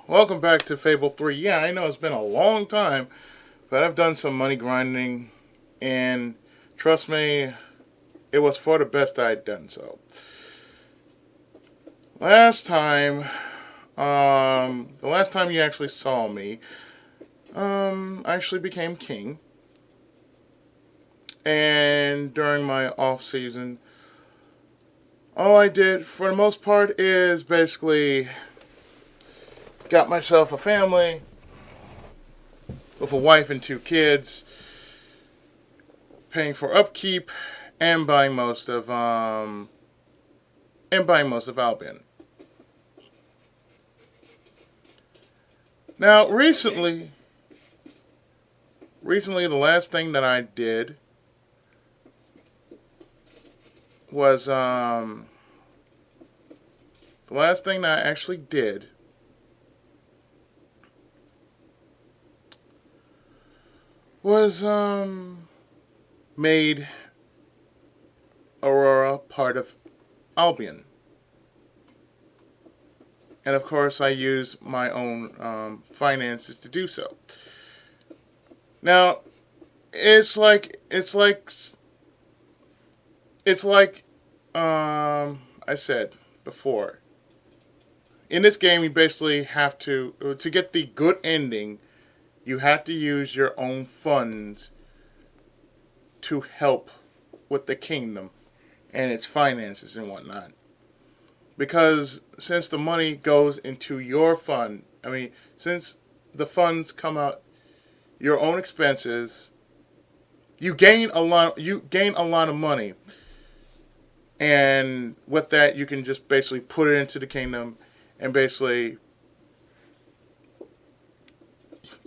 Welcome back to Fable 3. Yeah, I know it's been a long time, but I've done some money grinding, and trust me, it was for the best I had done so. Last time, the last time you actually saw me, I actually became king. And during my off season, all I did for the most part is basically got myself a family with a wife and 2 kids, paying for upkeep and buying most of Albion. Now, recently, the last thing that I did was the last thing that I actually did was made Aurora part of Albion. And of course, I used my own finances to do so. Now, it's like I said before. In this game, you basically have to get the good ending. You have to use your own funds to help with the kingdom and its finances and whatnot. Because since the money goes into your fund, since the funds come out your own expenses, you gain a lot of money. And with that, you can just basically put it into the kingdom, and basically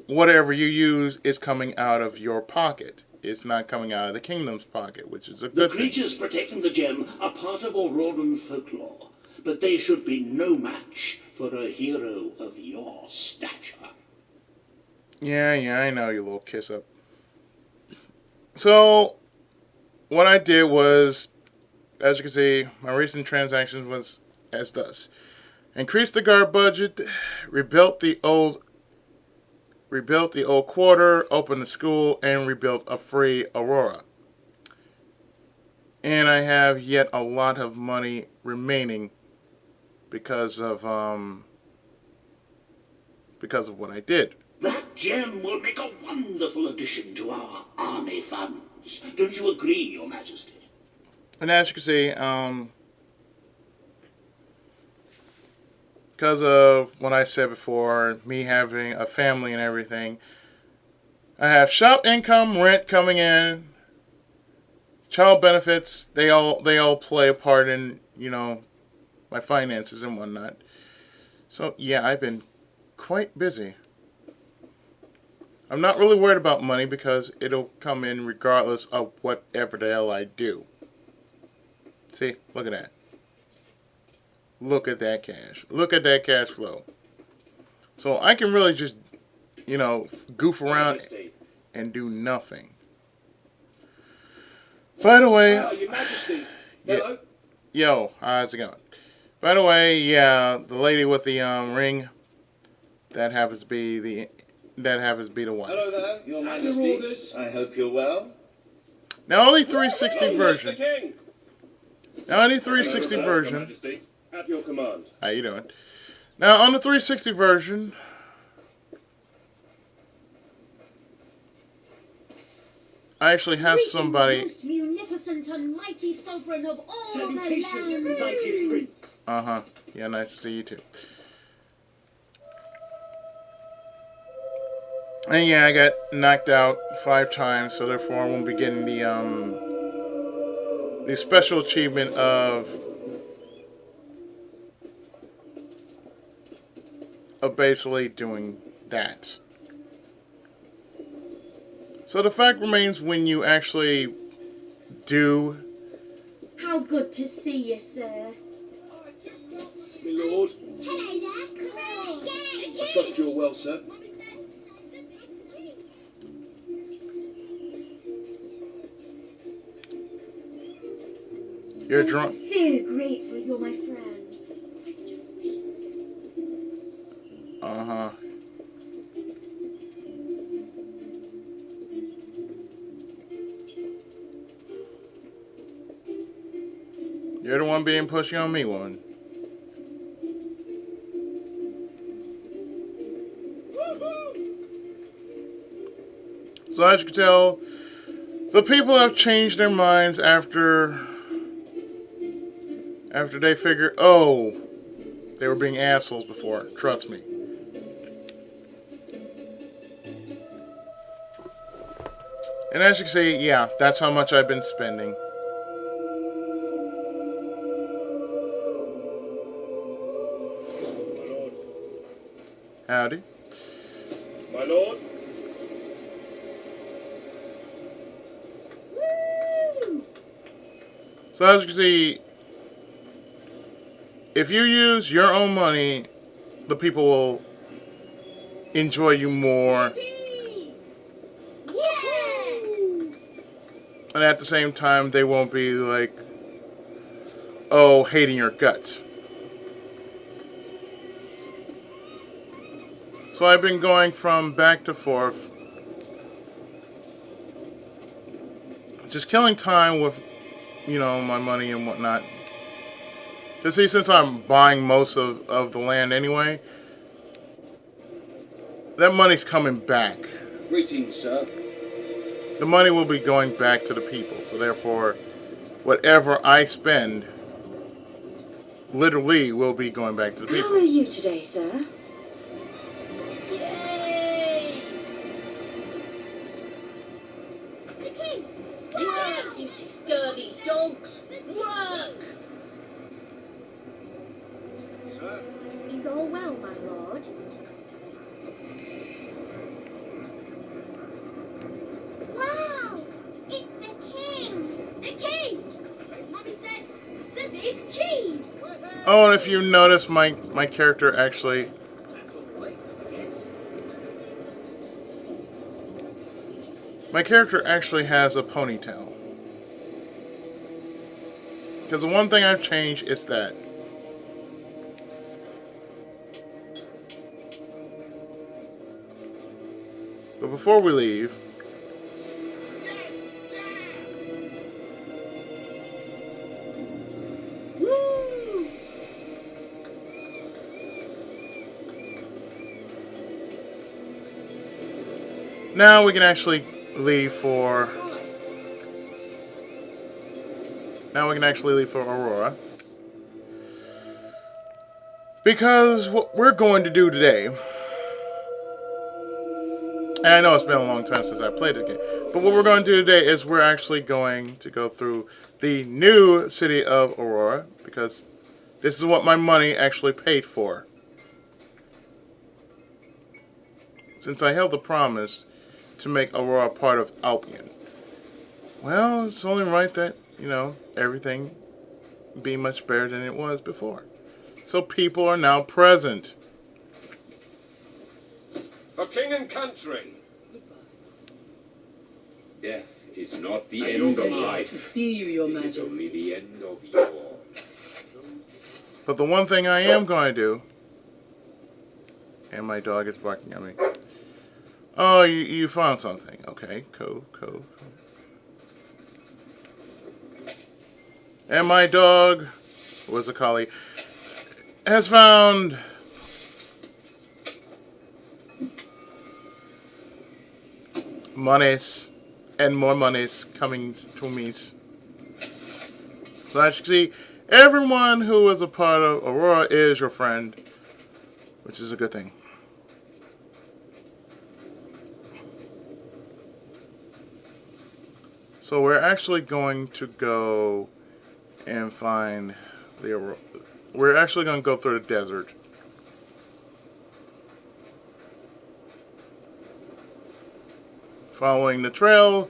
whatever you use is coming out of your pocket. It's not coming out of the kingdom's pocket, which is a good thing. The creatures protecting the gem are part of Auroran folklore, but they should be no match for a hero of your stature. Yeah, I know, you little kiss up. So, what I did was, as you can see, my recent transactions was as thus. Increased the guard budget, rebuilt the old quarter, opened the school, and rebuilt a free Aurora. And I have yet a lot of money remaining because of what I did. That gem will make a wonderful addition to our army funds. Don't you agree, Your Majesty? And as you can see, because of what I said before, me having a family and everything, I have shop income, rent coming in, child benefits. They all play a part in my finances and whatnot. So yeah, I've been quite busy. I'm not really worried about money because it'll come in regardless of whatever the hell I do. See, look at that. Look at that cash. Look at that cash flow. So I can really just, goof around and do nothing. By the way, Your Majesty. Hello. Yo, how's it going? By the way, yeah, the lady with the ring, that happens to be the wife. Hello there, Your Majesty. I hope you're well. Now only 360 version. Now on the 360 Hello, version. Your Majesty. At your command. How you doing? Now on the 360 version, I actually have somebody. Most munificent and mighty sovereign of all Salutations, the land. mighty prince. Yeah, nice to see you too. And yeah, I got knocked out 5 times, so therefore I won't be getting the special achievement of basically doing that. So the fact remains, when you actually do. How good to see you, sir. My lord. Hello there. I trust you're well, sir. You're drunk. So grateful you're my friend. Uh-huh. You're the one being pushy on me, woman. So as you can tell, the people have changed their minds after they figured, oh, they were being assholes before. Trust me. And as you can see, yeah, that's how much I've been spending. Howdy. My lord? Woo! So as you can see, if you use your own money, the people will enjoy you more. Yeah! And at the same time, they won't be like, oh, hating your guts. So I've been going from back to forth, just killing time with, my money and whatnot. Because see, since I'm buying most of the land anyway, that money's coming back. Greetings, sir. The money will be going back to the people. So therefore, whatever I spend, literally will be going back to the people. How are you today, sir? Yay! The king! Work, you sturdy dogs! Work! Sir? Is all well, my lord? Wow! It's the king! The king! As Mommy says, the big cheese! Oh, and if you notice, my character actually... My character actually has a ponytail. Because the one thing I've changed is that. But before we leave... Now we can actually leave for... Aurora. Because what we're going to do today... And I know it's been a long time since I played this game. But what we're going to do today is we're actually going to go through the new city of Aurora. Because this is what my money actually paid for. Since I held the promise to make Aurora part of Albion. Well, it's only right that, everything be much better than it was before. So people are now present. For king and country. Death is not the end of life. To see you, your It is majesty. only the end of your... But the one thing I am going to do... And my dog is barking at me. Oh, you found something. Okay, cool. And my dog, was a collie, has found monies and more monies coming to me. So as you can see, everyone who is a part of Aurora is your friend, which is a good thing. So we're actually going to go and find the Aurora. We're actually going to go through the desert. Following the trail.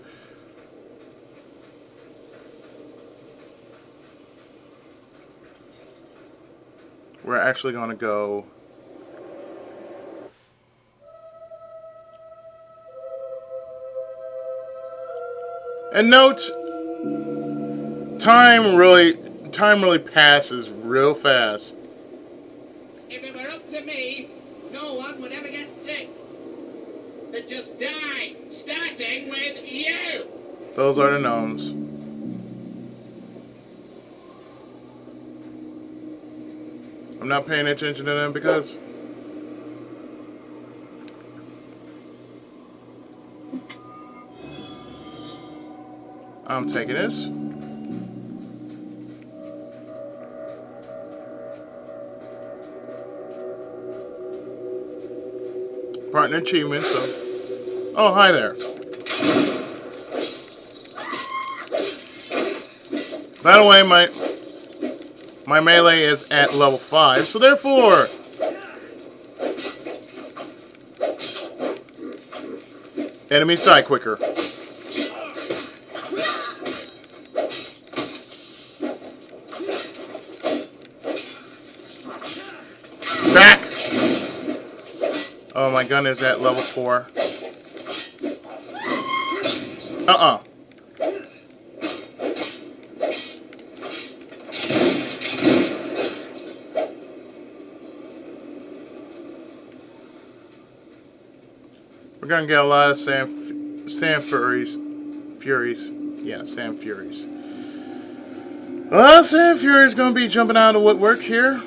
We're actually going to go... And note, time really passes real fast. If it were up to me, No one would ever get sick. They'd just die, starting with you. Those are the gnomes. I'm not paying attention to them because I'm taking this. Partner achievement, so. Oh, hi there. By the way, my melee is at level 5, so therefore enemies die quicker. Back! Oh, my gun is at level 4. We're gonna get a lot of sand furies. Yeah, sand furies. A lot of sand furies gonna be jumping out of woodwork here.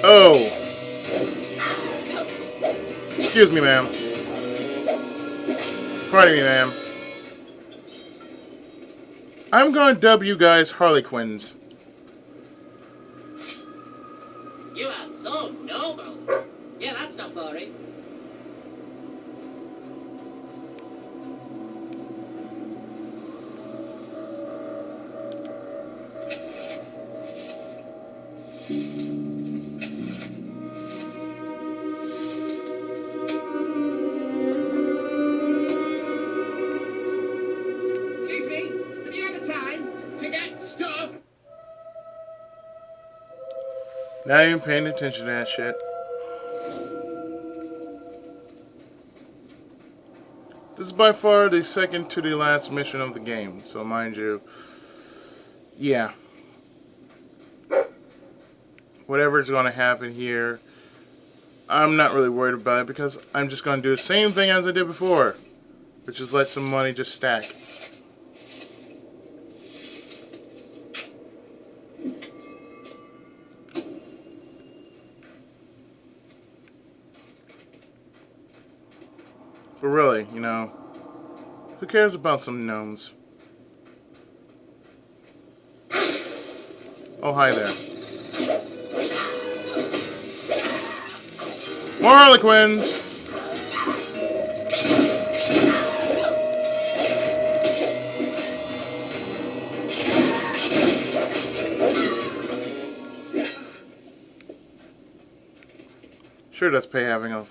Oh! Excuse me, ma'am. Pardon me, ma'am. I'm going to dub you guys Harlequins. You are so noble. Yeah, that's not boring. Excuse me, have you had the time to get stuff? Not even paying attention to that shit. This is by far the second to the last mission of the game, so mind you, yeah. Whatever's going to happen here, I'm not really worried about it because I'm just going to do the same thing as I did before, which is let some money just stack. But really, you know, who cares about some gnomes? Oh, hi there. More Harlequins! Sure does pay having a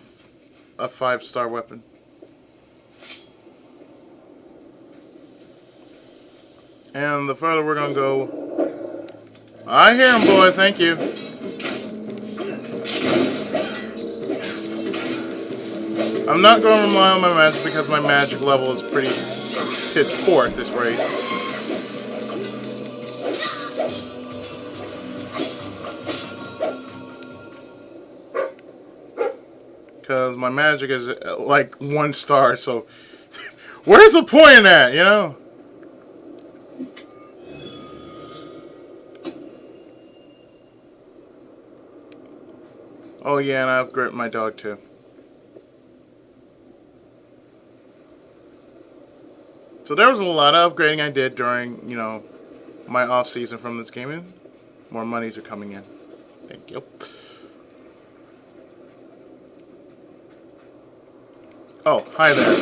5-star weapon. And the further we're gonna go, I hear him, boy. Thank you. I'm not going to rely on my magic because my magic level is pretty piss poor at this rate. Because my magic is like 1 star, so where's the point in that, you know? Oh yeah, and I upgraded my dog too. So there was a lot of upgrading I did during, you know, my off season from this game, and more monies are coming in. Thank you. Oh, hi there.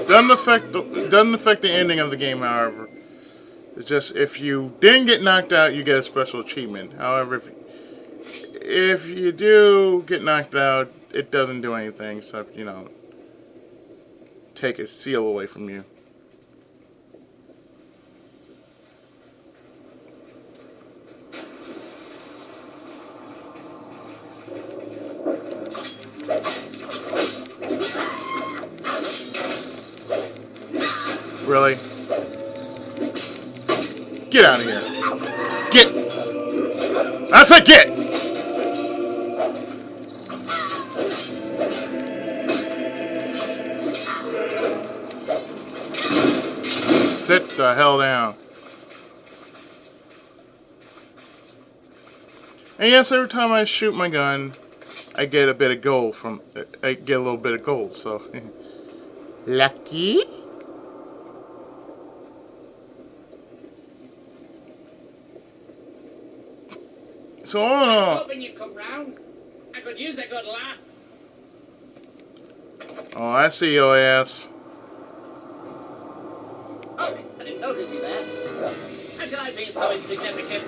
Doesn't affect the ending of the game, however. It's just if you didn't get knocked out, you get a special achievement. However, if you do get knocked out, it doesn't do anything except, you know, take a seal away from you. Really? Get out of here. Get! I said get! Sit the hell down. And yes, every time I shoot my gun, I get a bit of gold from. I get a little bit of gold, so. Lucky? So, Hoping you come round. I could use a good laugh. oh, I see your ass. Oh, I didn't notice you there. Until I've been so insignificant.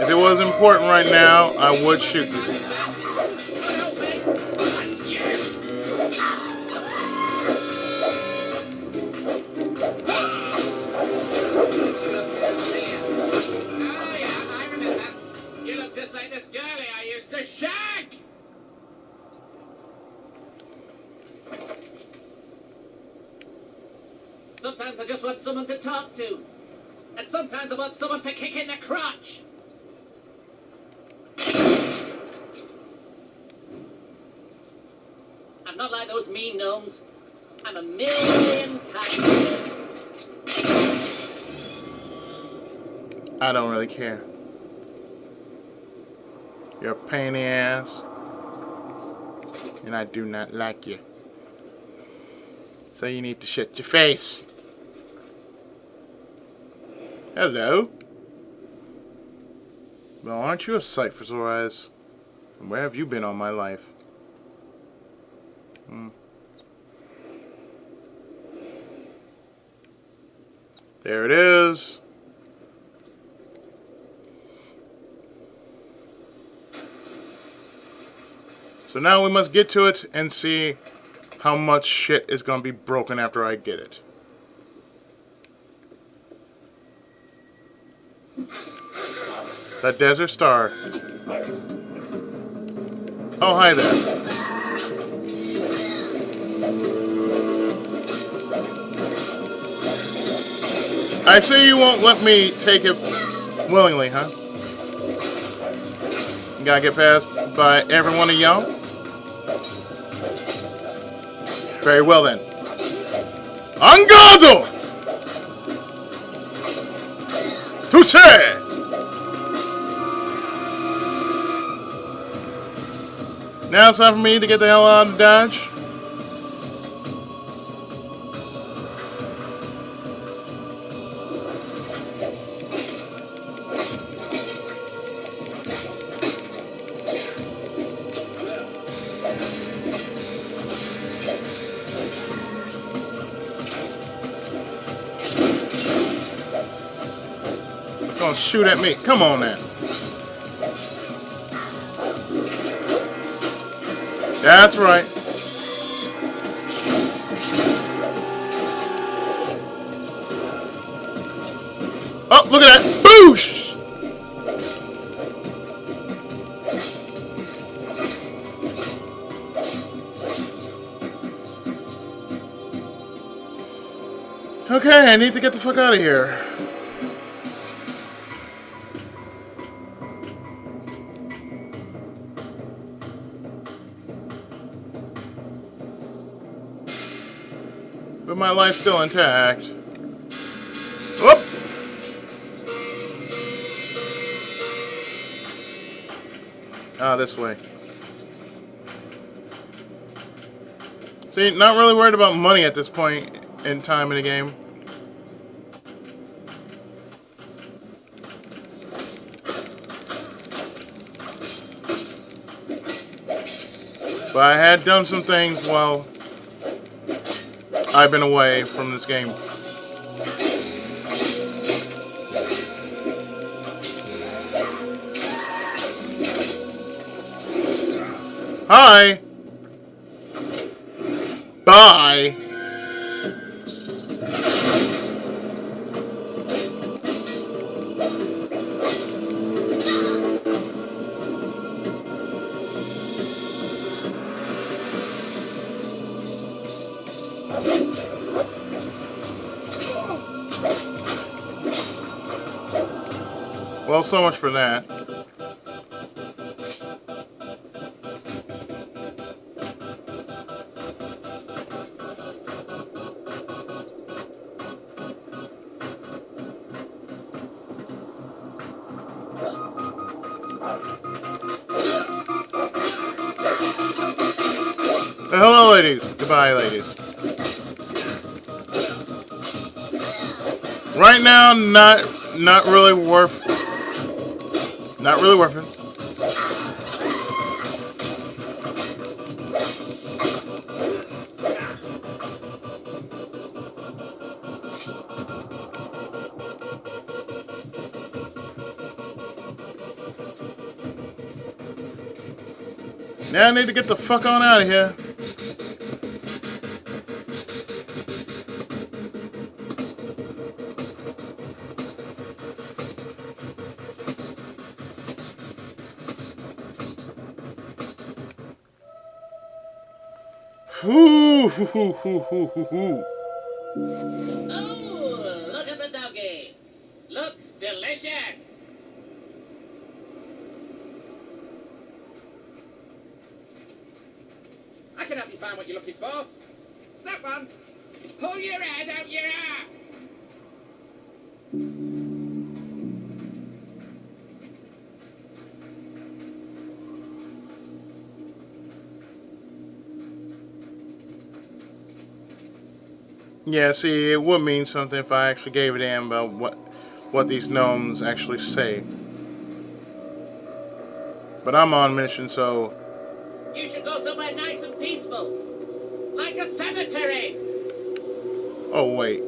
If it was important right now, I would shoot you. Sometimes I just want someone to talk to. And sometimes I want someone to kick in the crotch. I'm not like those mean gnomes. I'm a million times. I don't really care. You're a pain in the ass. And I do not like you. So you need to shut your face. Hello. Well, aren't you a sight for sore eyes? And where have you been all my life? There it is. So now we must get to it and see how much shit is going to be broken after I get it. The Desert Star. Oh, hi there. I see you won't let me take it willingly, huh? You gotta get past by every one of y'all? Very well then. Angado! Touché! Now it's time for me to get the hell out of Dodge. Don't shoot at me. Come on now. That's right. Oh, look at that. Boosh! Okay, I need to get the fuck out of here. But my life's still intact. Whoop! Ah, this way. See, not really worried about money at this point in time in the game. But I had done some things while I've been away from this game. Hi! Bye! Well, so much for that. Hello, ladies. Goodbye, ladies. Right now, not really worth. Not really worth it. Now I need to get the fuck on out of here. Hoo, hoo, hoo, hoo, hoo, hoo, hoo. Oh, look at the doggy. Looks delicious. I can help you find what you're looking for. Snap one. Pull your head out your ass. Yeah, see, it would mean something if I actually gave a damn about what these gnomes actually say. But I'm on mission, so... You should go somewhere nice and peaceful. Like a cemetery. Oh, wait.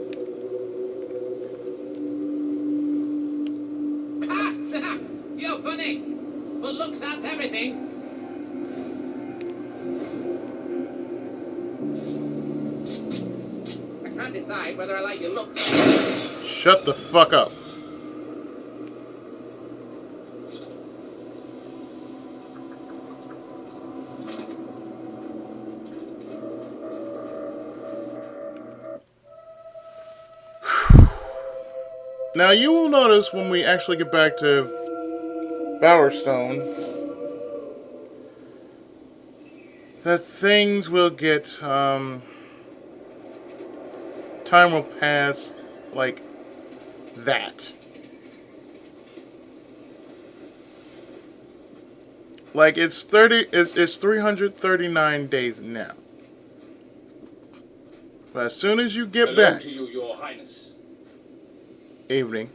You're funny. But looks aren't everything. I can't decide whether I like your looks. Shut the fuck up. Now you will notice when we actually get back to Bowerstone that things will get, time will pass like that. Like it's 339 days now. But as soon as you get Hello back, to you, Your Highness. evening.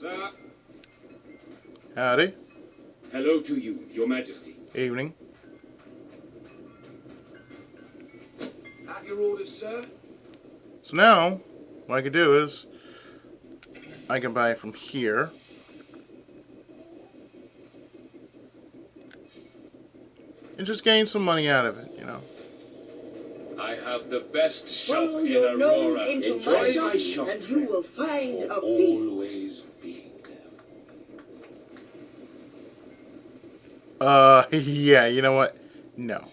Sir. Howdy. Hello to you, Your Majesty. Evening. Have your orders, sir? So now, what I can do is, I can buy it from here. And just gain some money out of it, you know. I have the best shop Follow in your nose Aurora. into Enjoy my my shop, shop, and you will find a feast. Always being there. Yeah, you know what? No.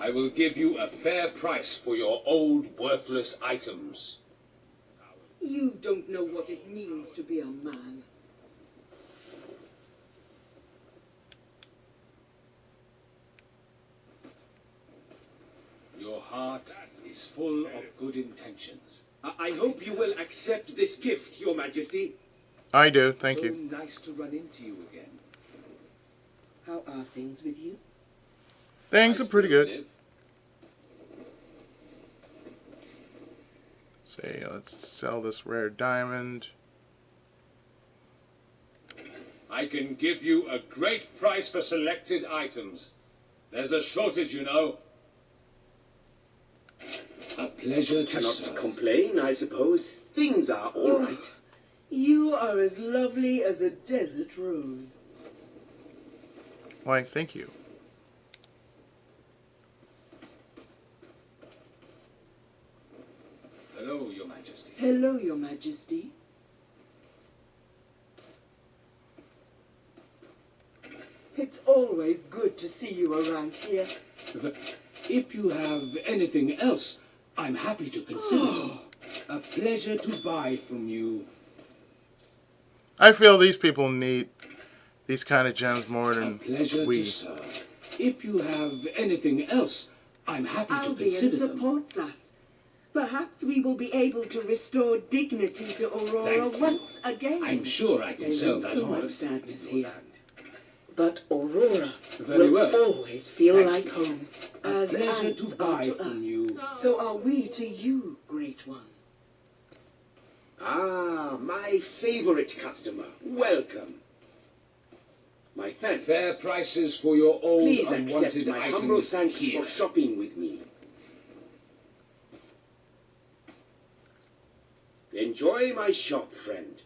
I will give you a fair price for your old, worthless items. You don't know what it means to be a man. Your heart is full of good intentions. I hope you will accept this gift, Your Majesty. I do, thank you. So nice to run into you again. How are things with you? Things I are pretty still good. live. Say, let's sell this rare diamond. I can give you a great price for selected items. There's a shortage, you know. A pleasure to Cannot serve. complain, I suppose. Things are all right. You are as lovely as a desert rose. Why, thank you. Hello, Your Majesty. It's always good to see you around here. If you have anything else, I'm happy to consider them. A pleasure to buy from you. I feel these people need these kind of gems more A than pleasure we. to serve. If you have anything else, I'm happy to Albion consider them. supports us. Perhaps we will be able to restore dignity to Aurora Thank you. once again. I'm sure I can There's sell been that so much horse. sadness here. But Aurora Very will well. always feel Thank like you. home, A as pleasure ants to are buy to from us. you. So are we to you, Great One. Ah, my favorite customer. Welcome. My thanks. Fair prices for your old Please accept unwanted my humble items thanks here. for shopping with me. Enjoy my shop, friend.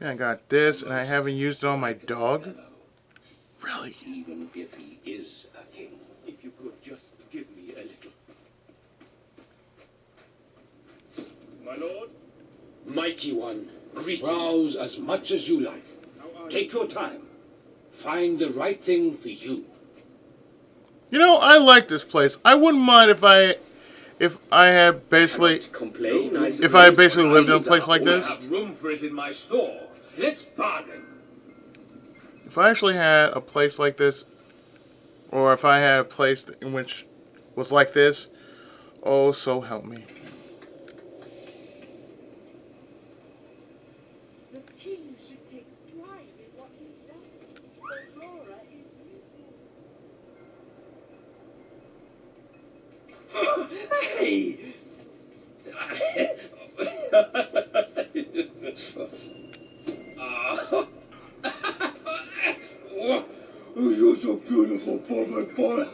Yeah, I got this, and I haven't used it on my dog. Really? Even if he is a king. If you could just give me a little. My lord? Mighty one, greetings. Browse as much as you like. Take your time. Find the right thing for you. You know, I like this place. I wouldn't mind if I had basically, Cannot complain, I if I had suppose. basically lived in a Things place are like all this. I have room for it in my store. Let's bargain. If I actually had a place like this, or if I had a place in which was like this, oh, so help me. The king should take pride in what he's done. Aurora is Hey! You're so beautiful, Bobby boy.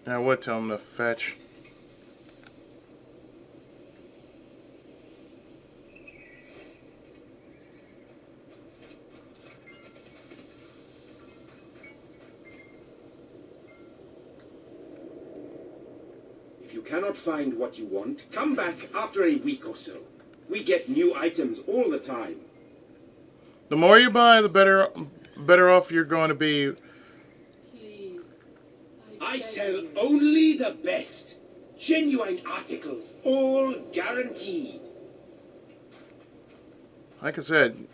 I would tell him to fetch. If you cannot find what you want, come back after a week or so. We get new items all the time. The more you buy, the better off you're going to be. Please. I sell only the best. Genuine articles, all guaranteed. Like I said,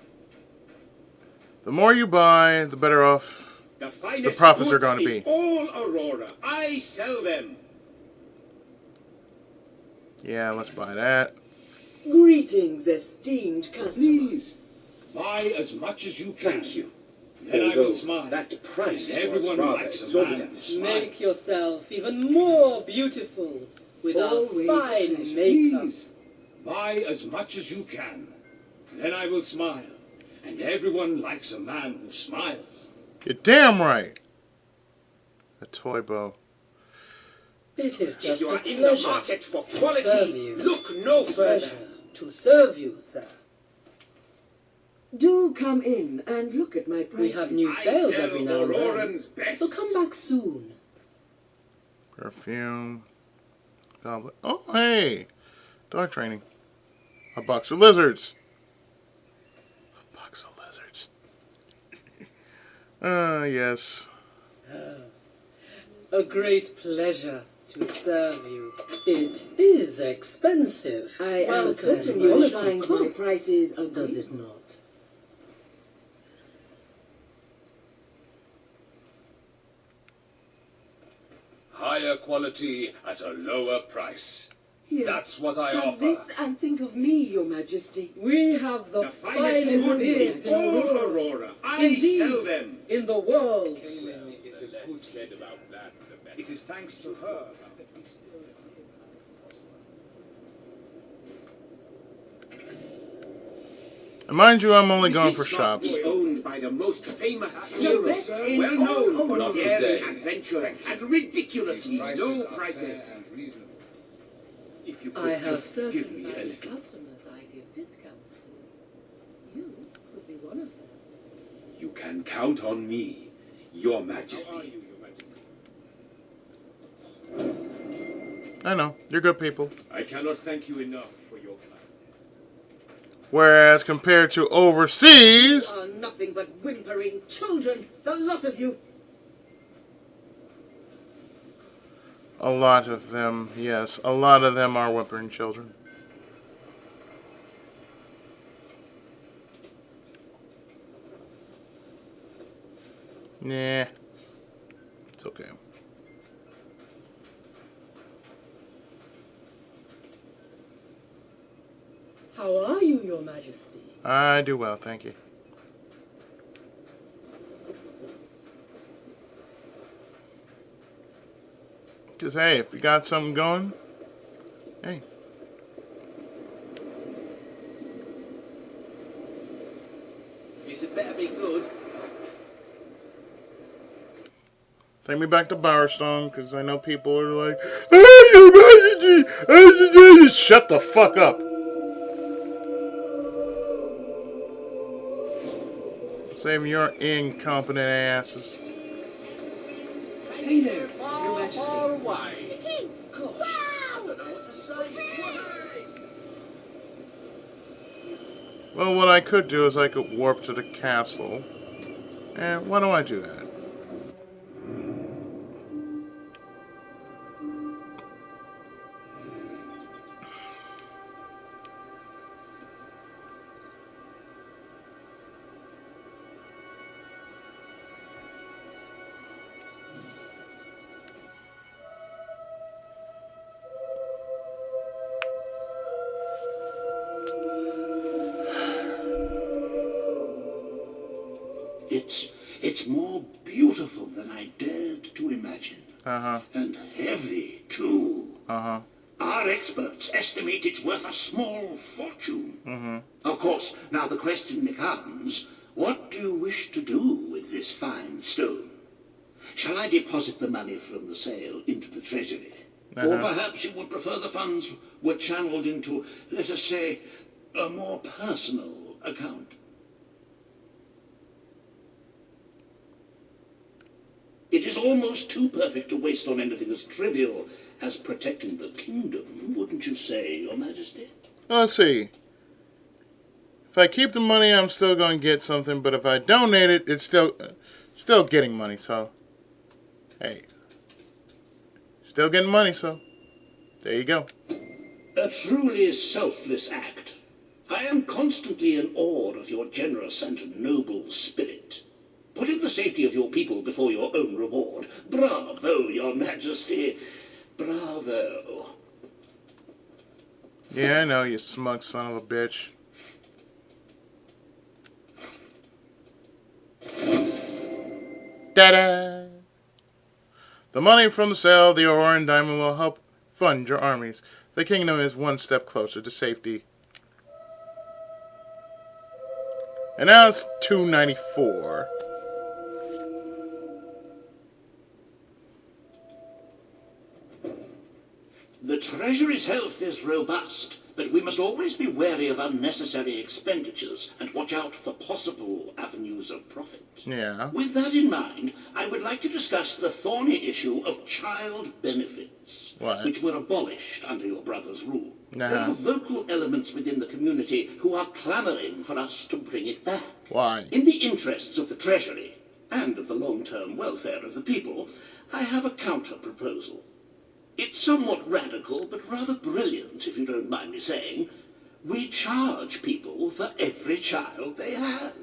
the more you buy, the better off The finest profits are goods gonna in be. all Aurora. I sell them. Yeah, let's buy that. Greetings, esteemed customer. Please, buy as much as you can. Thank you. Then I will Although smile. that price And was everyone rather likes a man who exorbitant. smiles. Make yourself even more beautiful with our Always a fine pleasure. makeup. Please, buy as much as you can. Then I will smile. And everyone likes a man who smiles. You're damn right. A toy bow. It is If just you a are in the pleasure market for to serve quality, you. look no further. Pleasure to serve you, sir. Do come in and look at my prices. We have new I sales sell every now and then. Auroran's best. So come back soon. Perfume. Goblet. Oh, hey. Dog training. A box of lizards. A box of lizards. Yes. A great pleasure to serve you. It is expensive. I am Welcome. certain you will Quality find my costs, prices does agreeable. it not? Higher quality at a lower price. Here, That's what I have offer. this and think of me, Your Majesty. We have the, The finest finest goods beards in in all Aurora. Aurora. I Indeed. sell them. In the world. It's a good said about that. It is thanks to her that we still And mind you, I'm only going This for shop shops. is owned by the most famous The heroes, best in well known all for Not daring today. adventures at ridiculously low prices. and reasonable. If you I could have just give certain me a valued little. customers I give discounts to. You could be one of them. You can count on me. Your Majesty. I know, you're good people. I cannot thank you enough for your kindness. Whereas compared to overseas, You are nothing but whimpering children, the lot of you. a lot of them, yes, a lot of them are whimpering children. Nah, it's okay. How are you, Your Majesty? I do well, thank you. Because, hey, if you got something going, hey. This had better be good. Take me back to Bowerstone, because I know people are like, "Oh, Your Majesty, shut the fuck up. Save your incompetent asses. Hey there, Your Majesty. The king! Gosh, Wow! I don't know what to say. Well, what I could do is I could warp to the castle. And why don't I do that? It's more beautiful than I dared to imagine. Uh-huh. And heavy, too. Uh-huh. Our experts estimate it's worth a small fortune. Of course, now the question becomes, what do you wish to do with this fine stone? Shall I deposit the money from the sale into the treasury? Or perhaps you would prefer the funds were channeled into, let us say, a more personal account? It is almost too perfect to waste on anything as trivial as protecting the kingdom, wouldn't you say, Your Majesty? Let's see. If I keep the money, I'm still going to get something, but if I donate it, it's still getting money, so hey. Still getting money, so there you go. A truly selfless act. I am constantly in awe of your generous and noble spirit. Putting the safety of your people before your own reward. Bravo, Your Majesty. Bravo. Yeah, I know, you smug son of a bitch. Ta-da! The money from the sale of the Aurora and Diamond will help fund your armies. The kingdom is one step closer to safety. And now it's 294. The Treasury's health is robust, but we must always be wary of unnecessary expenditures and watch out for possible avenues of profit. Yeah. With that in mind, I would like to discuss the thorny issue of child benefits, What? which were abolished under your brother's rule. Uh-huh. There are vocal elements within the community who are clamoring for us to bring it back. Why? In the interests of the Treasury and of the long-term welfare of the people, I have a counter-proposal. It's somewhat radical, but rather brilliant, if you don't mind me saying. We charge people for every child they have.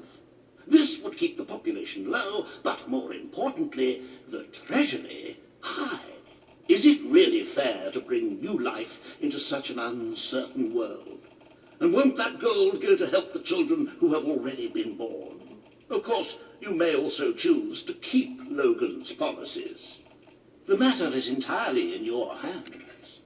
This would keep the population low, but more importantly, the Treasury high. Is it really fair to bring new life into such an uncertain world? And won't that gold go to help the children who have already been born? Of course, you may also choose to keep Logan's policies. The matter is entirely in your hands.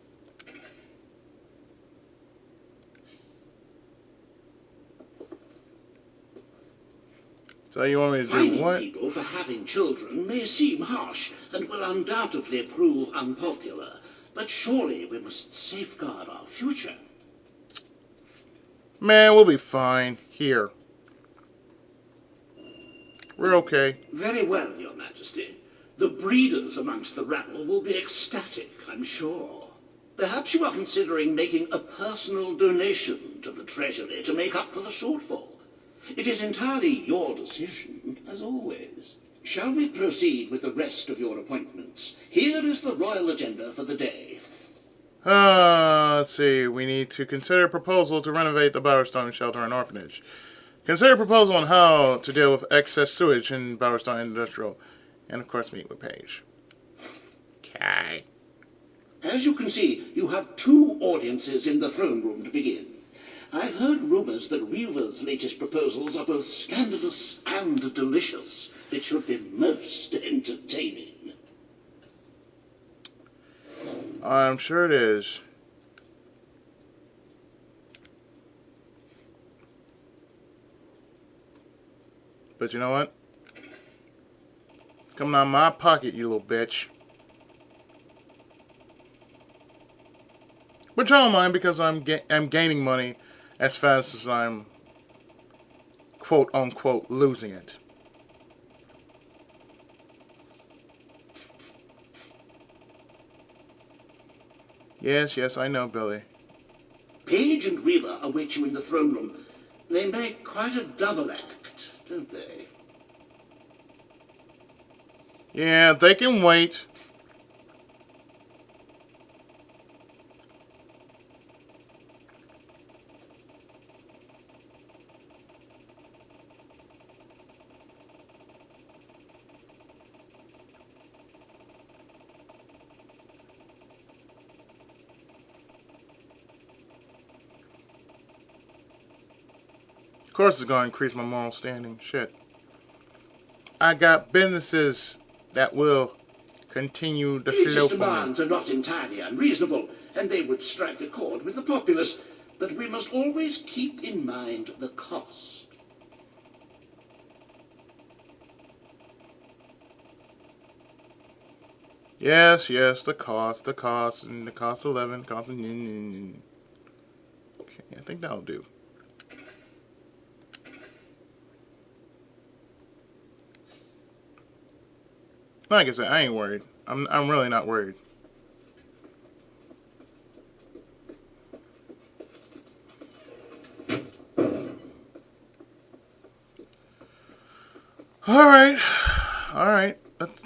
So you want me to do Fining what? people for having children may seem harsh and will undoubtedly prove unpopular, but surely we must safeguard our future. Man, we'll be fine. Here. We're okay. Very well, Your Majesty. The breeders amongst the rabble will be ecstatic, I'm sure. Perhaps you are considering making a personal donation to the Treasury to make up for the shortfall. It is entirely your decision, as always. Shall we proceed with the rest of your appointments? Here is the royal agenda for the day. Let's see. We need to consider a proposal to renovate the Bowerstone Shelter and Orphanage. Consider a proposal on how to deal with excess sewage in Bowerstone Industrial. And, of course, meet with Paige. Okay. As you can see, you have 2 audiences in the throne room to begin. I've heard rumors that Reaver's latest proposals are both scandalous and delicious. It should be most entertaining. I'm sure it is. But you know what? It's coming out of my pocket, you little bitch. Which I don't mind because I'm gaining money as fast as I'm quote unquote losing it. Yes, I know, Billy. Paige and Reaver await you in the throne room. They make quite a double act, don't they? Yeah, they can wait. Of course it's going to increase my moral standing. Shit. I got businesses that will continue to Paige's flow for me. demands are not entirely unreasonable, and they would strike a chord with the populace. But we must always keep in mind the cost. Yes, the cost, and the cost of living, Okay, I think that'll do. Like I said, I ain't worried. I'm really not worried. All right.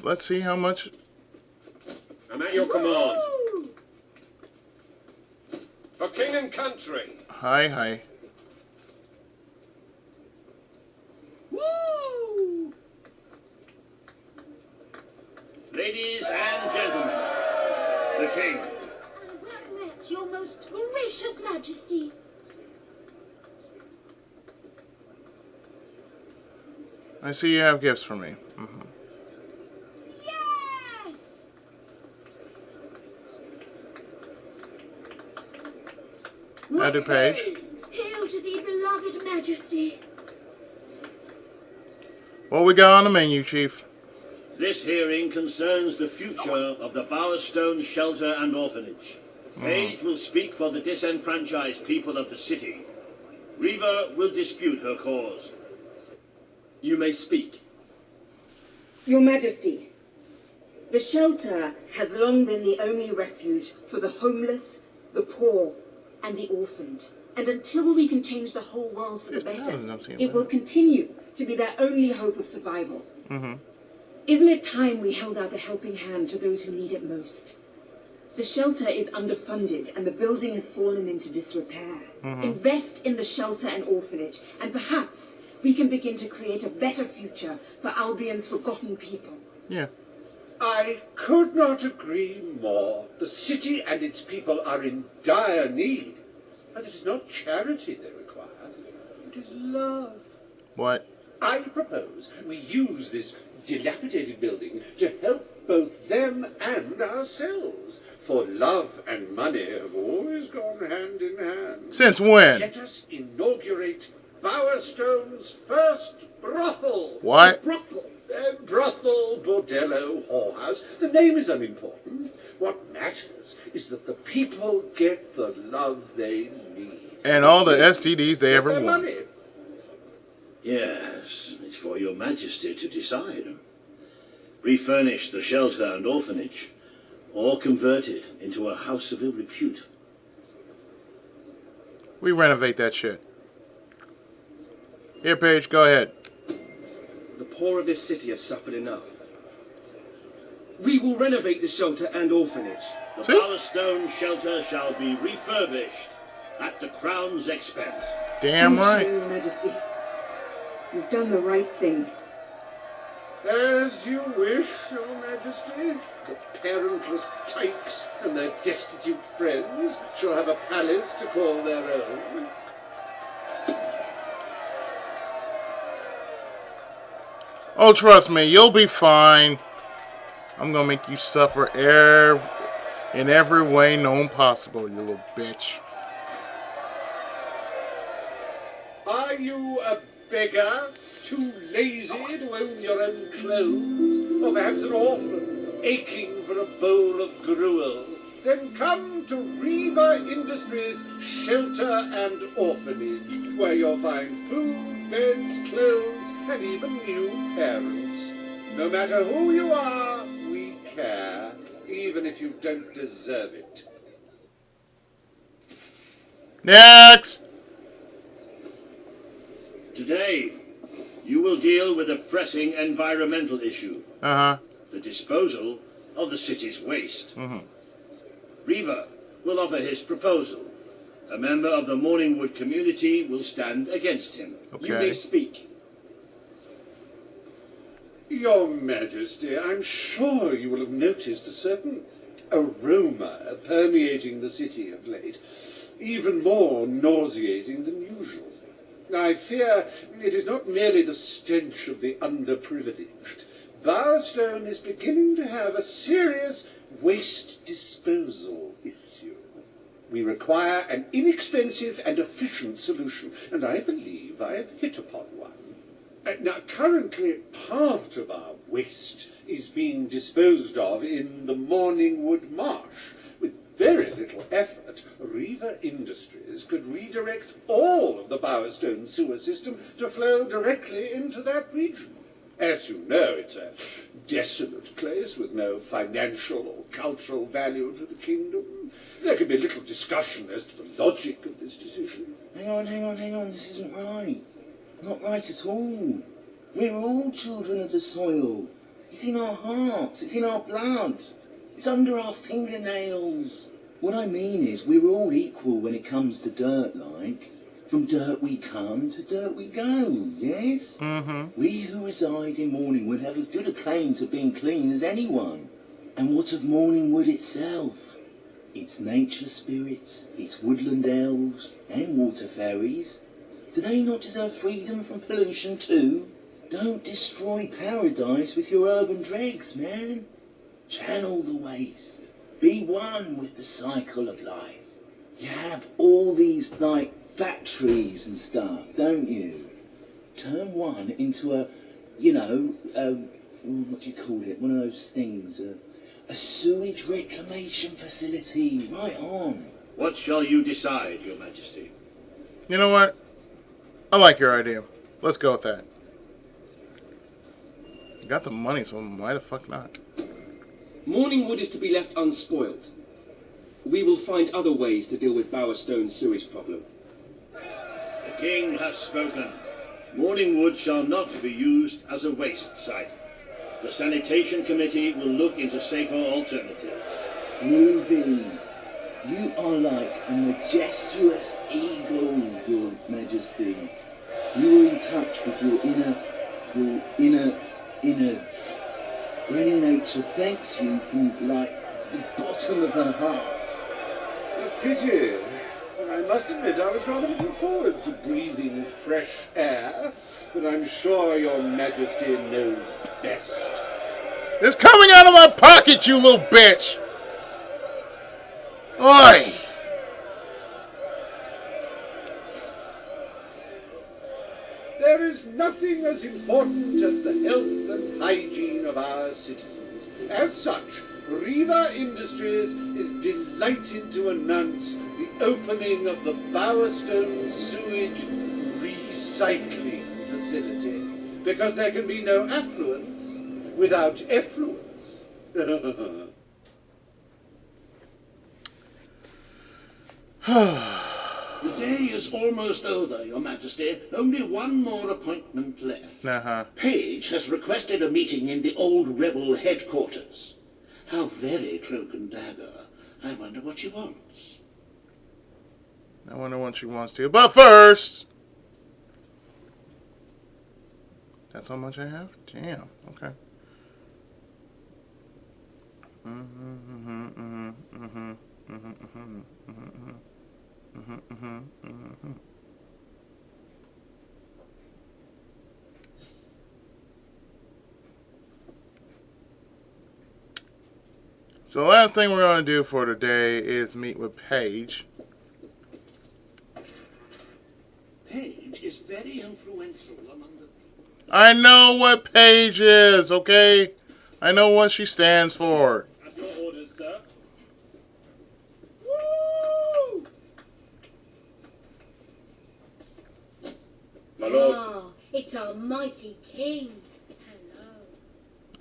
Let's see how much. I'm at your command. For king and country. Hi. Woo! Ladies and gentlemen, the king. Well met, your most gracious majesty. I see you have gifts for me. Yes! I do, Paige. Hail to thee, beloved majesty. What we got on the menu, Chief? This hearing concerns the future of the Bowerstone Shelter and Orphanage. Paige will speak for the disenfranchised people of the city. Reaver will dispute her cause. You may speak. Your Majesty, the shelter has long been the only refuge for the homeless, the poor, and the orphaned. And until we can change the whole world for the better, it will continue to be their only hope of survival. Isn't it time we held out a helping hand to those who need it most? The shelter is underfunded and the building has fallen into disrepair. Invest in the shelter and orphanage, and perhaps we can begin to create a better future for Albion's forgotten people. Yeah. I could not agree more. The city and its people are in dire need. But it is not charity they require. It is love. What? I propose we use this dilapidated building to help both them and ourselves. For love and money have always gone hand in hand. Since when? Let us inaugurate Bowerstone's first brothel. What? Brothel, bordello, whorehouse. The name is unimportant. What matters is that the people get the love they need. And all the STDs they ever want. Yes, it's for your majesty to decide. refurnish the shelter and orphanage, or convert it into a house of ill repute. We renovate that shit. Here, Paige, go ahead. The poor of this city have suffered enough. We will renovate the shelter and orphanage. The Bowerstone shelter shall be refurbished at the Crown's expense. Damn right. Thank you, Your Majesty. You've done the right thing. As you wish, Your Majesty. The parentless tykes and their destitute friends shall have a palace to call their own. Oh, trust me, you'll be fine. I'm gonna make you suffer in every way known possible, you little bitch. Are you a beggar, too lazy to own your own clothes, or perhaps an orphan, aching for a bowl of gruel? Then come to Riva Industries Shelter and Orphanage, where you'll find food, beds, clothes, and even new parents. No matter who you are, we care, even if you don't deserve it. Next! Today, you will deal with a pressing environmental issue. The disposal of the city's waste. Riva will offer his proposal. A member of the Morningwood community will stand against him. Okay. You may speak. Your Majesty, I'm sure you will have noticed a certain aroma permeating the city of late, even more nauseating than usual. I fear it is not merely the stench of the underprivileged. Bowerstone is beginning to have a serious waste disposal issue. We require an inexpensive and efficient solution, and I believe I have hit upon one. Now, currently, part of our waste is being disposed of in the Morningwood Marsh. With very little effort, Riva Industries could redirect all of the Bowerstone sewer system to flow directly into that region. As you know, it's a desolate place with no financial or cultural value to the kingdom. There can be little discussion as to the logic of this decision. Hang on, this isn't right. Not right at all. We're all children of the soil. It's in our hearts, it's in our blood. It's under our fingernails. What I mean is, we're all equal when it comes to dirt, like. From dirt we come to dirt we go, yes? We who reside in Morningwood have as good a claim to being clean as anyone. And what of Morningwood itself? Its nature spirits, its woodland elves, and water fairies. Do they not deserve freedom from pollution too? Don't destroy paradise with your urban dregs, man. Channel the waste. Be one with the cycle of life. You have all these, like, factories and stuff, don't you? Turn one into a, what do you call it? One of those things, a sewage reclamation facility. Right on. What shall you decide, Your Majesty? You know what? I like your idea. Let's go with that. You got the money, so why the fuck not? Morningwood is to be left unspoiled. We will find other ways to deal with Bowerstone's sewage problem. The King has spoken. Morningwood shall not be used as a waste site. The Sanitation Committee will look into safer alternatives. Groovy. You are like a majestuous eagle, Your Majesty. You are in touch with your inner innards. Granny Nature thanks you from, like, the bottom of her heart. A pity. I must admit I was rather looking forward to breathing fresh air, but I'm sure Your Majesty knows best. It's coming out of my pocket, you little bitch! Oi! There is nothing as important as the health and hygiene of our citizens. As such, Riva Industries is delighted to announce the opening of the Bowerstone Sewage Recycling Facility. Because there can be no affluence, without effluence. The day is almost over, Your Majesty. Only one more appointment left. Page has requested a meeting in the old rebel headquarters. How very cloak and dagger. I wonder what she wants. I wonder what she wants to. But first... That's how much I have? Damn. Okay. So the last thing we're going to do for today is meet with Paige. Paige is very influential among the... I know what Paige is, okay? I know what she stands for. At your orders, sir. Woo! My lord. Ah, it's our mighty king.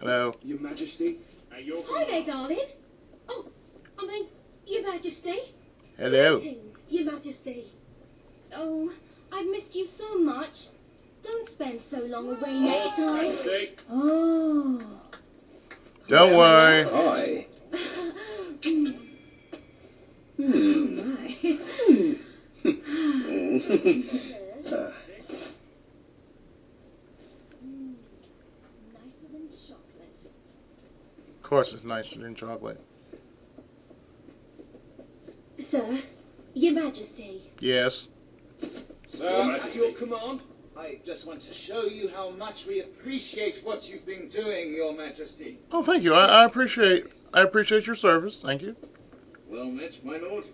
Hello. Your Majesty? Hi there, darling. Oh, I mean, Your Majesty. Hello. Greetings, Your Majesty. Oh, I've missed you so much. Don't spend so long away next time. Oh. Don't worry. Hi. Oh my. Nicer than chocolate. Of course it's nicer than chocolate. Sir, Your Majesty. Yes. Sir, at your command. I just want to show you how much we appreciate what you've been doing, Your Majesty. Oh, thank you. I appreciate your service. Thank you. Well met, my lord.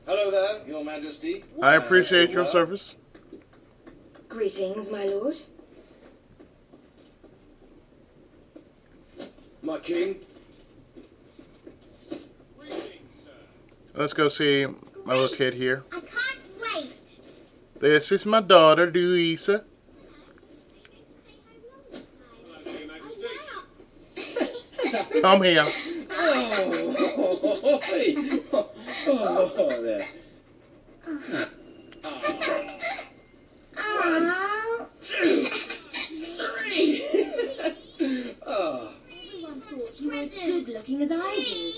Hello there, Your Majesty. I appreciate your service. Greetings, my lord. My king? Let's go see my little kid here. I can't wait. This is my daughter, Louisa. Come here. Oh, hey. Oh, there. Two, three. Oh. Everyone thought you were as good looking as I do.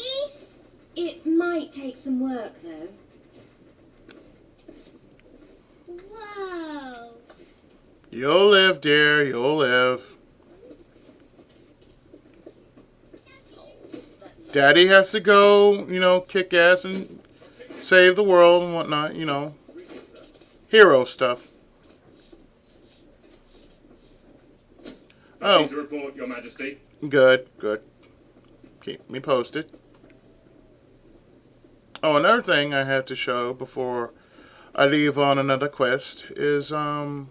It might take some work, though. Wow. You'll live, dear. You'll live. Daddy has to go, kick ass and save the world and whatnot, Hero stuff. Nothing to report, Your Majesty. Good. Keep me posted. Oh, another thing I had to show before I leave on another quest is the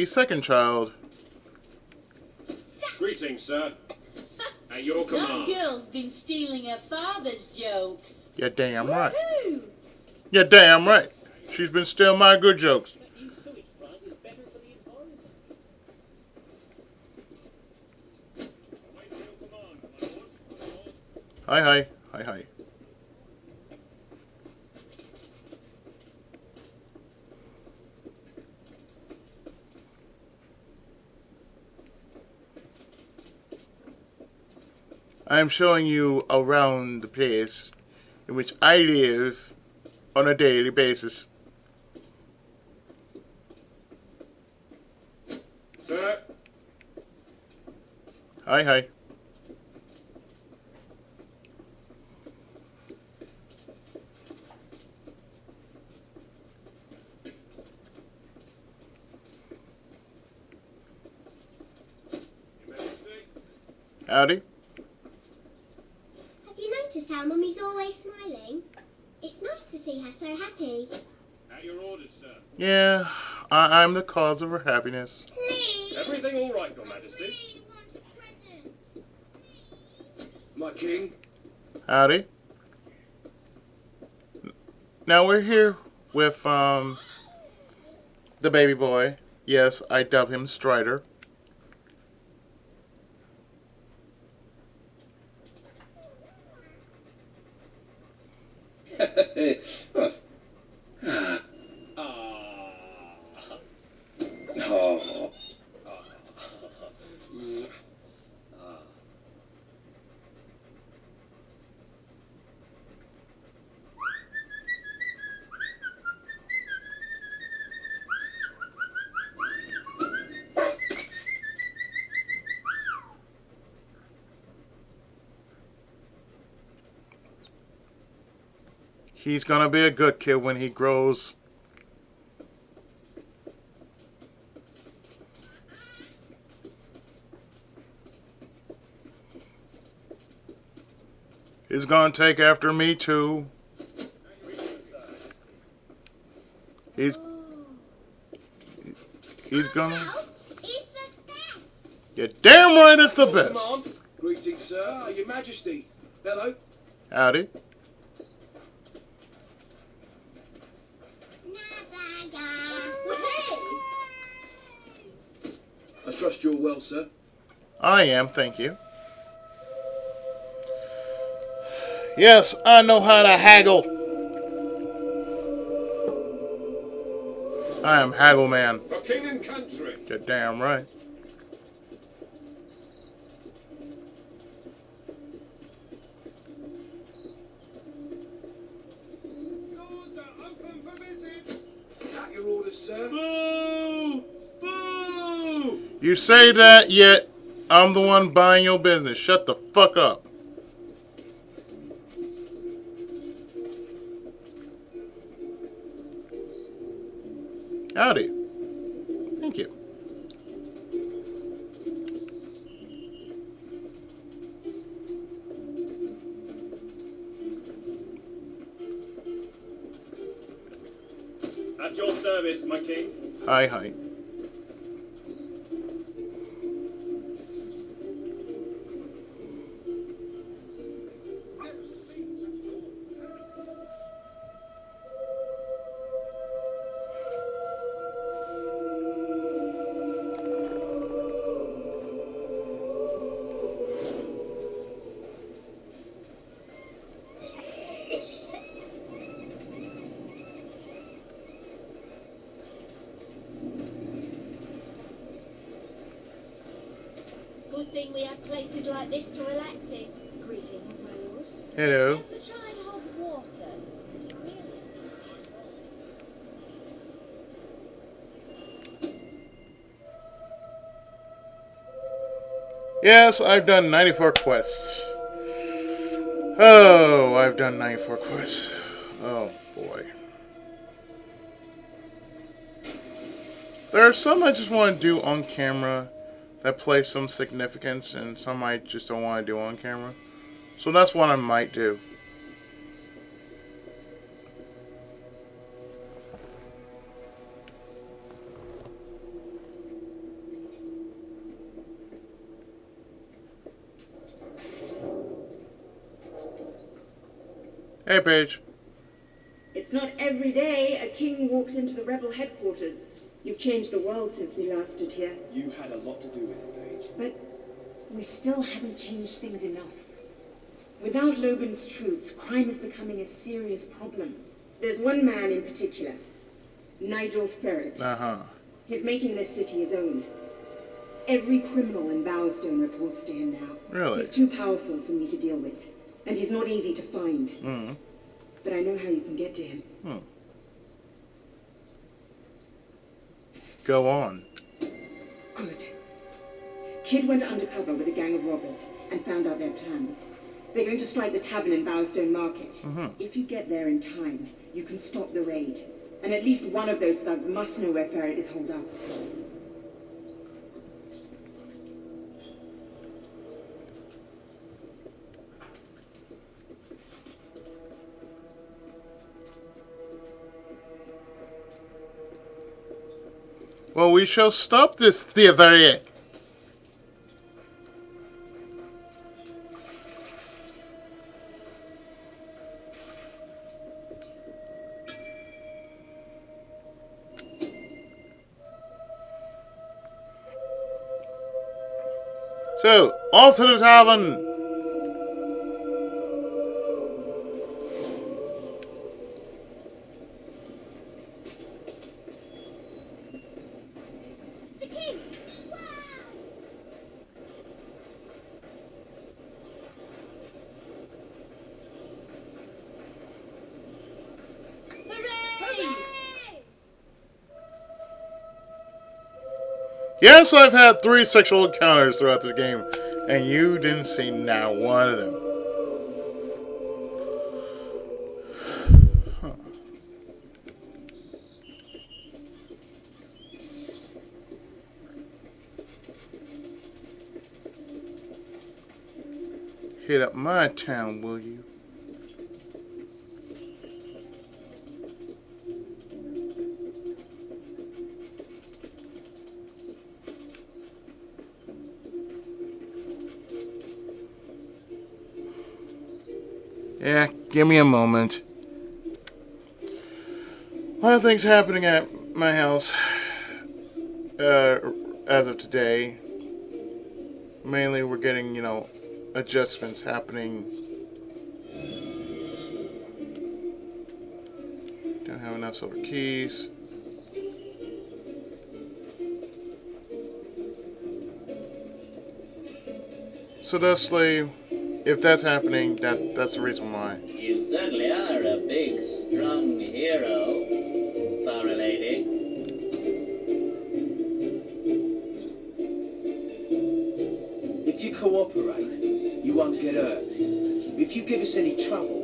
second child. Greetings, sir. At your command. That girl's been stealing her father's jokes. You're damn right. Woohoo! You're damn right. She's been stealing my good jokes. Hi. I am showing you around the place in which I live on a daily basis. Sir. Hi. Howdy. Have you noticed how Mummy's always smiling? It's nice to see her so happy. At your orders, sir. Yeah, I'm the cause of her happiness. Please. Everything all right, Your Majesty? We want a present. My king? Howdy. Now we're here with the baby boy. Yes, I dub him Strider. He's gonna be a good kid when he grows. He's gonna take after me too. He's gonna. You're damn right it's the best. Greetings, sir. Your Majesty. Hello. Howdy. I trust you're well, sir. I am, thank you. Yes, I know how to haggle. I am Haggle Man. For king and country. You're damn right. Doors are open for business. At your orders, sir. Boo! Boo! You say that, yet I'm the one buying your business. Shut the fuck up. Howdy. Thank you. At your service, my king. Hi, hi. Good thing we have places like this to relax in. Greetings, my lord. Hello. The child holds water. Yes, I've done 94 quests. Oh, I've done 94 quests. Oh, boy. There are some I just want to do on camera that play some significance, and some I just don't want to do on camera. So that's what I might do. Hey, Paige. It's not every day a king walks into the rebel headquarters. You've changed the world since we last stood here. You had a lot to do with it, Paige. But we still haven't changed things enough. Without Logan's troops, crime is becoming a serious problem. There's one man in particular, Nigel Ferret. Uh-huh. He's making this city his own. Every criminal in Bowerstone reports to him now. Really? He's too powerful for me to deal with, and he's not easy to find. Mm. But I know how you can get to him. Hmm. Go on. Good. Kid went undercover with a gang of robbers and found out their plans. They're going to strike the tavern in Bowerstone Market. Mm-hmm. If you get there in time, you can stop the raid. And at least one of those thugs must know where Ferret is holed up. Well, we shall stop this theory. So, off to the tavern. Yes, I've had 3 sexual encounters throughout this game, and you didn't see not one of them. hit up my town, will you? Yeah, give me a moment. A lot of things happening at my house as of today. Mainly we're getting, adjustments happening. Don't have enough silver keys. So thusly, if that's happening, that's the reason why. You certainly are a big, strong hero, Farah lady. If you cooperate, you won't get hurt. If you give us any trouble,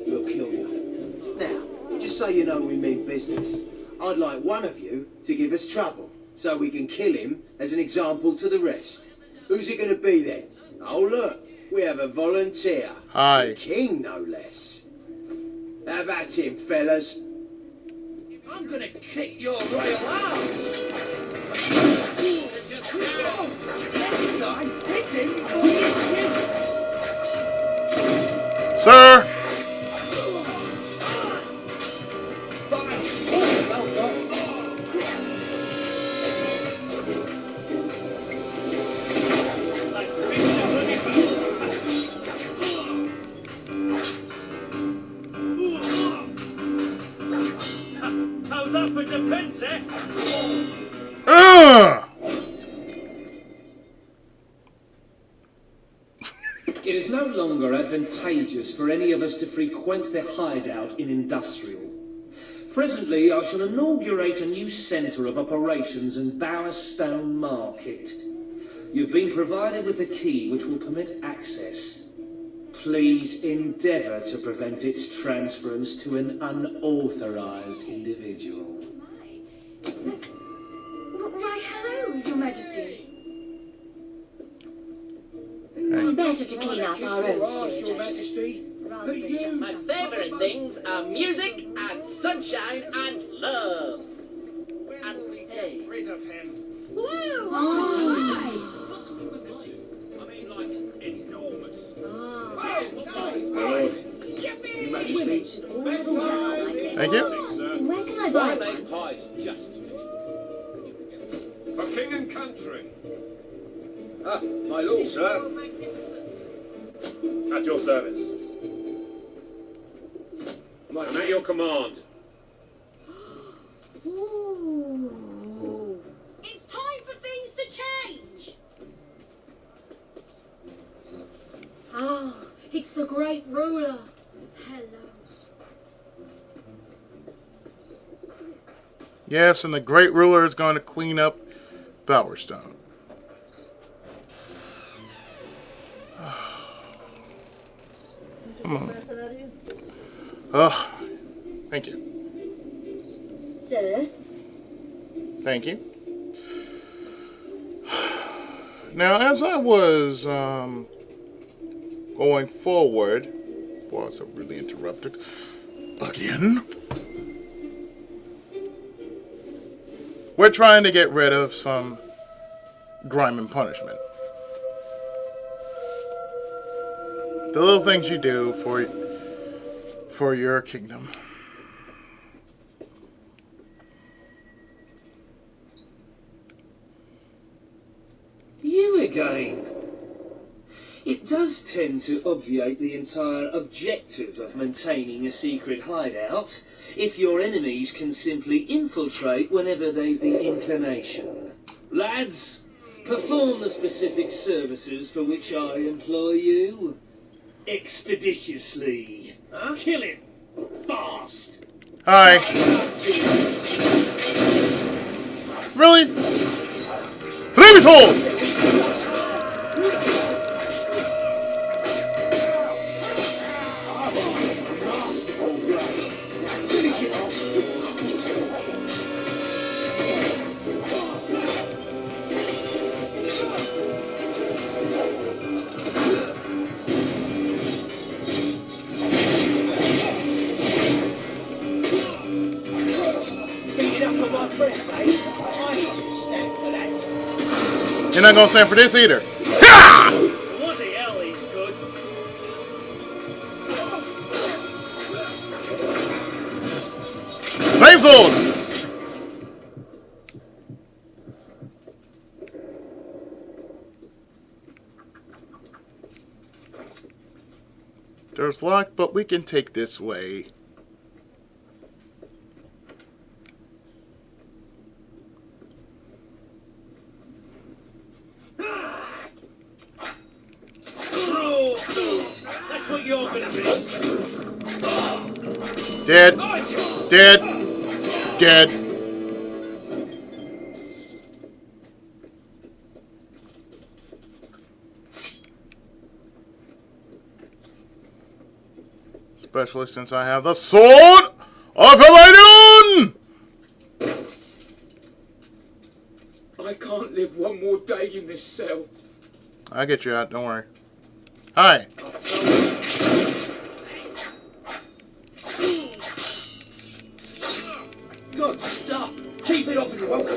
we'll kill you. Now, just so you know we mean business, I'd like one of you to give us trouble, so we can kill him as an example to the rest. Who's it going to be then? Oh look, we have a volunteer. Hi. The king, no less. Have at him, fellas. I'm gonna kick your royal ass! Next time, hit him before he hits you. Sir! Well done. How's that for defense, eh? It is no longer advantageous for any of us to frequent the hideout in Industrial. Presently, I shall inaugurate a new centre of operations in Bowerstone Market. You've been provided with a key which will permit access. Please endeavour to prevent its transference to an unauthorised individual. Why, hello, Your Majesty. Better to clean up our own sewage. Your Majesty. My favourite things are music and sunshine and love. And hey, Rid of him. Woo! I mean, like, enormous. Your Majesty. Thank you. Where can I buy One one? egg pie's just for king and country. Ah, my lord, sir. At your service. I'm at your command. Ooh. It's time for things to change. Ah, it's the great ruler. Hello. Yes, and the great ruler is going to clean up Bowerstone. Come on. Oh, thank you. Sir? Thank you. Now, as I was going forward, before I was so really interrupted again, we're trying to get rid of some grime and punishment. The little things you do for your kingdom. You again. It does tend to obviate the entire objective of maintaining a secret hideout if your enemies can simply infiltrate whenever they've the inclination. Lads, perform the specific services for which I employ you. Expeditiously. Kill him. Fast. Hi. Really? Flames hole! You're not gonna stand for this either. What the hell, he's good. Flame sword. Door's locked, but we can take this way. That's what you're gonna be. Dead. Dead. Dead. Especially since I have the sword of Vermilion! I can't live one more day in this cell. I'll get you out, don't worry. Hi. God, stop! Keep it up and you're welcome.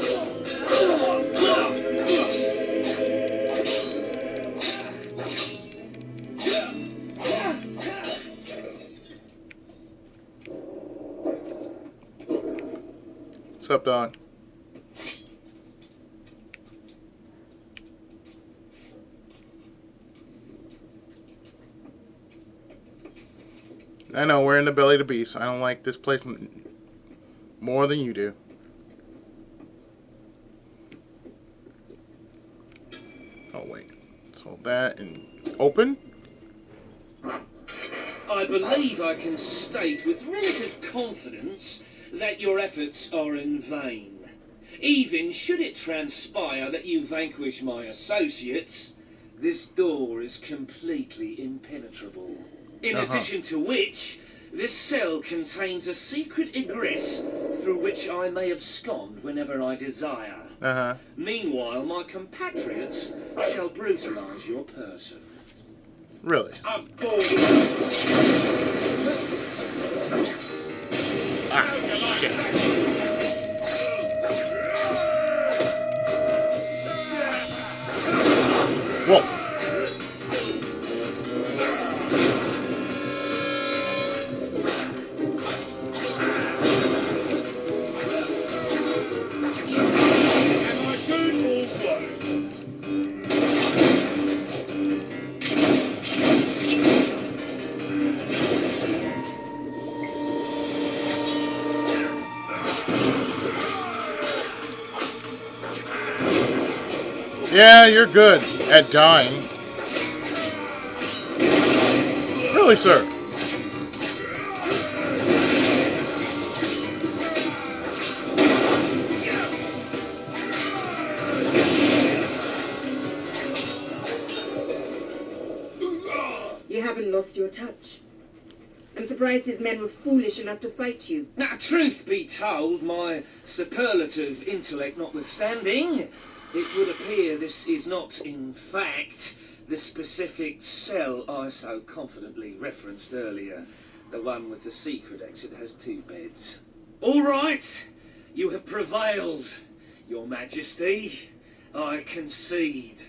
What's up, dog? I know, we're in the belly of the beast. I don't like this place more than you do. Oh, wait. So that and open? I believe I can state with relative confidence that your efforts are in vain. Even should it transpire that you vanquish my associates, this door is completely impenetrable. In addition to which, this cell contains a secret egress through which I may abscond whenever I desire. Meanwhile, my compatriots shall brutalise your person. Really? I'm bored. Ah, shit. Whoa. Yeah, you're good at dying. Really, sir? You haven't lost your touch. I'm surprised his men were foolish enough to fight you. Now, truth be told, my superlative intellect notwithstanding, it would appear this is not, in fact, the specific cell I so confidently referenced earlier. The one with the secret exit has 2 beds. All right, you have prevailed, Your Majesty. I concede.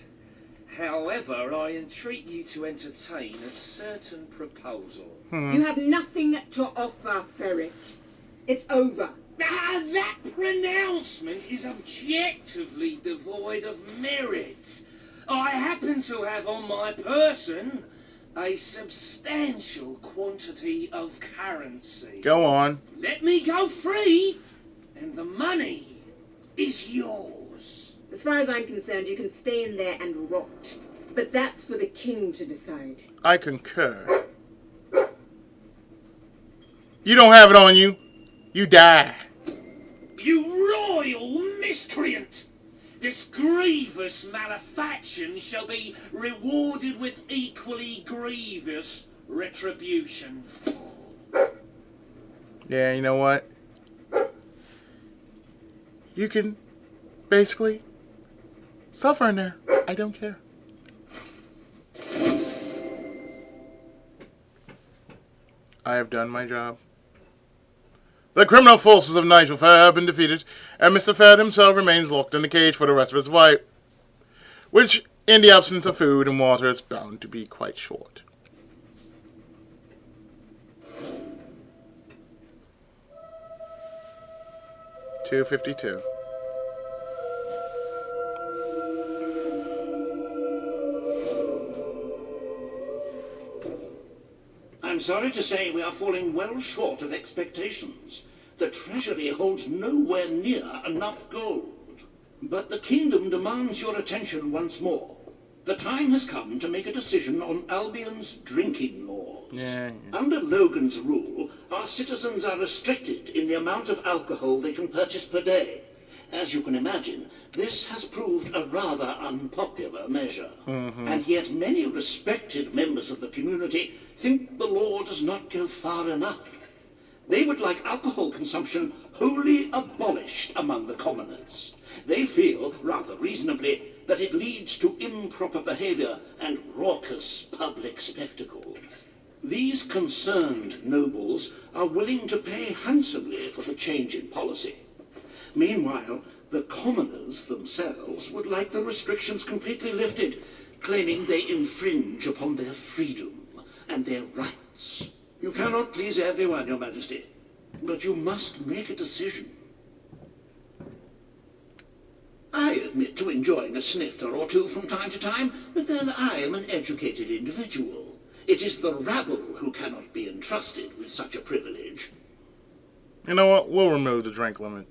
However, I entreat you to entertain a certain proposal. You have nothing to offer, Ferret. It's over. That pronouncement is objectively devoid of merit. I happen to have on my person a substantial quantity of currency. Go on. Let me go free, and the money is yours. As far as I'm concerned, you can stay in there and rot. But that's for the king to decide. I concur. You don't have it on you. You die. You royal miscreant! This grievous malefaction shall be rewarded with equally grievous retribution. Yeah, you know what? You can basically suffer in there. I don't care. I have done my job. The criminal forces of Nigel Fair have been defeated, and Mr. Fair himself remains locked in a cage for the rest of his life, which, in the absence of food and water, is bound to be quite short. $2.52. I'm sorry to say we are falling well short of expectations. The treasury holds nowhere near enough gold. But the kingdom demands your attention once more. The time has come to make a decision on Albion's drinking laws. Yeah. Under Logan's rule, our citizens are restricted in the amount of alcohol they can purchase per day. As you can imagine, this has proved a rather unpopular measure. And yet many respected members of the community think the law does not go far enough. They would like alcohol consumption wholly abolished among the commoners. They feel, rather reasonably, that it leads to improper behavior and raucous public spectacles. These concerned nobles are willing to pay handsomely for the change in policy. Meanwhile, the commoners themselves would like the restrictions completely lifted, claiming they infringe upon their freedom and their rights. You cannot please everyone, Your Majesty, but you must make a decision. I admit to enjoying a snifter or two from time to time, but then I am an educated individual. It is the rabble who cannot be entrusted with such a privilege. You know what? We'll remove the drink limit.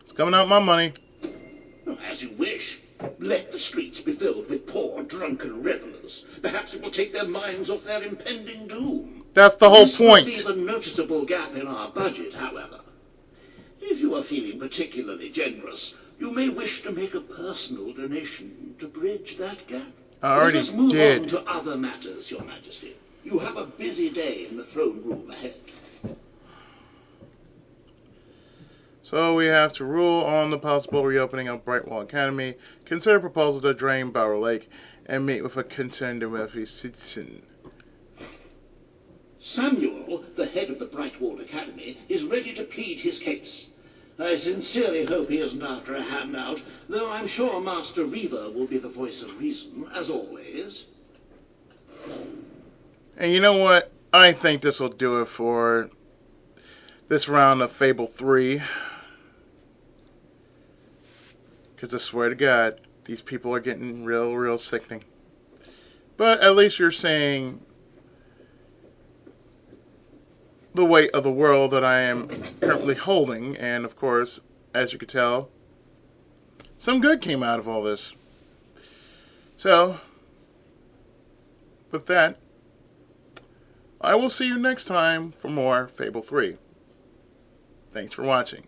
It's coming out my money. As you wish. Let the streets be filled with poor, drunken revelers. Perhaps it will take their minds off their impending doom. That's the whole point. This will leave a noticeable gap in our budget, however. If you are feeling particularly generous, you may wish to make a personal donation to bridge that gap. I already Let us move did. on to other matters, Your Majesty. You have a busy day in the throne room ahead. So we have to rule on the possible reopening of Brightwall Academy, consider proposal to drain Barrow Lake, and meet with a concerned and wealthy citizen. Samuel, the head of the Brightwall Academy, is ready to plead his case. I sincerely hope he isn't after a handout, though I'm sure Master Reaver will be the voice of reason, as always. And you know what? I think this will do it for this round of Fable 3. Because I swear to God, these people are getting real sickening. But at least you're saying the weight of the world that I am currently holding. And of course, as you can tell, some good came out of all this. So, with that, I will see you next time for more Fable 3. Thanks for watching.